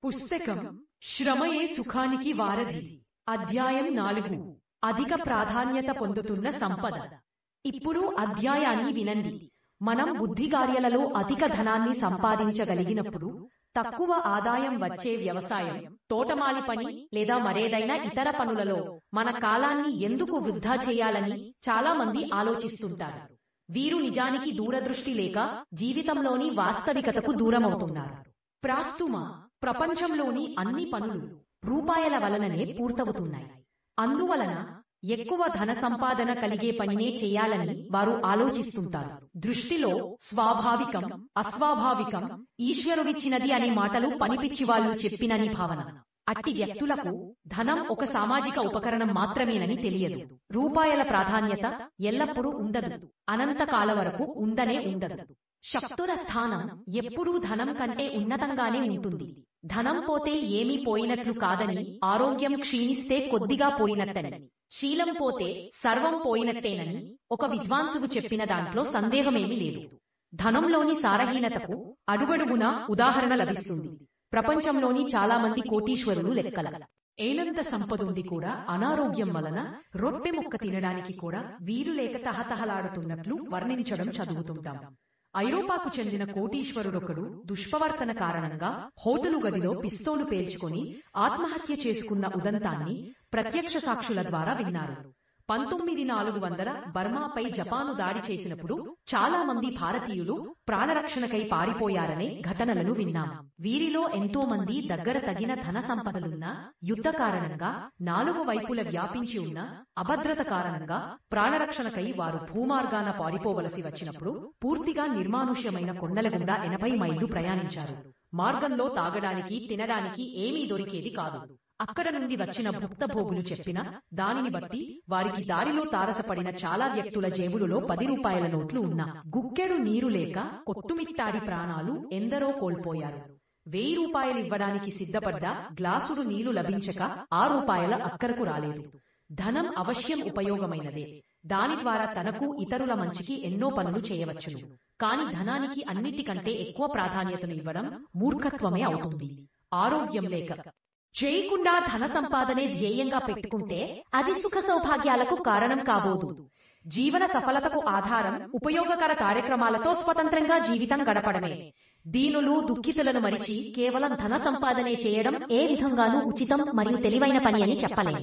పుస్తకం శ్రమయే సుఖానికి వారధి. అధ్యాయం 4. అధిక ప్రాధాన్యత పొందుతున్న సంపద. ఇప్పుడు అధ్యాయాన్ని వినండి. మనం బుద్ధి కార్యాలలో అధిక ధనాన్ని సంపాదించగలిగినప్పుడు తక్కువ ఆదాయం వచ్చే వ్యవసాయం, తోటమాలి పని లేదా మరేదైనా ఇతర పనులలో మన కాలాన్ని ఎందుకు వృధా చేయాలని చాలా మంది ఆలోచిస్తుంటారు. వీరు నిజానికి దూరదృష్టి లేక జీవితంలోని వాస్తవికతకు దూరమవుతున్నారు. ప్రస్తుత ప్రపంచంలోని అన్ని పనులు రూపాయల వలననే పూర్తవుతున్నాయి. అందువలన ఎక్కువ ధన సంపాదన కలిగే పనినే చేయాలని వారు ఆలోచిస్తుంటారు. దృష్టిలో స్వాభావికం, అస్వాభావికం, ఈశ్వరుడిచ్చినది అనే మాటలు పనిపిచ్చివాళ్లు చెప్పినని భావన. అట్టి వ్యక్తులకు ధనం ఒక సామాజిక ఉపకరణం మాత్రమేనని తెలియదు. రూపాయల ప్రాధాన్యత ఎల్లప్పుడూ ఉండదు, అనంతకాల వరకు ఉండనే ఉండదు. శక్తుల స్థానం ఎప్పుడూ ధనం కంటే ఉన్నతంగానే ఉంటుంది. ధనం పోతే ఏమీ పోయినట్లు కాదని, ఆరోగ్యం క్షీణిస్తే కొద్దిగా పోయినట్టని, శీలం పోతే సర్వం పోయినట్టేనని ఒక విద్వాంసుడు చెప్పిన దాంట్లో సందేహమేమీ లేదు. ధనంలోని సారహీనతకు అడుగడుగునా ఉదాహరణ లభిస్తుంది. ప్రపంచంలోని చాలా మంది కోటీశ్వరులు లెక్కల ఏనంత సంపదుండి కూడా అనారోగ్యం వలన రొట్టె ముక్క తినడానికి కూడా వీలు లేక తహతహలాడుతున్నట్లు వర్ణించడం చదువుతుంటాం. ఐరోపాకు చెందిన కోటీశ్వరుడొకడు దుష్ప్రవర్తన కారణంగా హోటలు గదిలో పిస్తోలు పేల్చుకొని ఆత్మహత్య చేసుకున్న ఉదంతాన్ని ప్రత్యక్ష సాక్షుల ద్వారా విన్నారు. 1940 బర్మాపై జపాను దాడి చేసినప్పుడు చాలా మంది భారతీయులు ప్రాణరక్షణకై పారిపోయారనే ఘటనలను విన్నాం. వీరిలో ఎంతో మంది దగ్గర తగిన ధన సంపదలున్న, యుద్ధ కారణంగా 4 వైపుల వ్యాపించి ఉన్న అభద్రత కారణంగా ప్రాణరక్షణకై వారు భూమార్గాన పారిపోవలసి వచ్చినప్పుడు పూర్తిగా నిర్మానుష్యమైన కొండల గుండా 80 మైళ్లు ప్రయాణించారు. మార్గంలో తాగడానికి, తినడానికి ఏమీ దొరికేది కాదు. అక్కడ నుండి వచ్చిన భుక్తభోగులు చెప్పిన దానిని బట్టి వారికి దారిలో తారసపడిన చాలా వ్యక్తుల జేబులలో 10 రూపాయల నోట్లు ఉన్నా గుక్కెడు నీరు లేక కొట్టుమిట్టాడి ప్రాణాలు ఎందరో కోల్పోయారు. 1000 రూపాయలివ్వడానికి సిద్ధపడ్డ గ్లాసుడు నీళ్లు లభించక 6 రూపాయల అక్కరకు రాలేదు. ధనం అవశ్యం ఉపయోగమైనదే. దాని ద్వారా తనకు, ఇతరుల మంచికి ఎన్నో పనులు చేయవచ్చును. కాని ధనానికి అన్నిటికంటే ఎక్కువ ప్రాధాన్యతను ఇవ్వడం మూర్ఖత్వమే అవుతుంది. ఆరోగ్యం లేక చేయకుండా ధన సంపాదనే ధ్యేయంగా పెట్టుకుంటే అది సుఖ సౌభాగ్యాలకు కారణం కాబోదు. జీవన సఫలతకు ఆధారం ఉపయోగకర కార్యక్రమాలతో స్వతంత్రంగా జీవితం గడపడమే. దీనులు, దుఃఖితులను మరిచి కేవలం ధన సంపాదనే చేయడం ఏ విధంగానూ ఉచితం మరియు తెలివైన పని అని చెప్పలేం.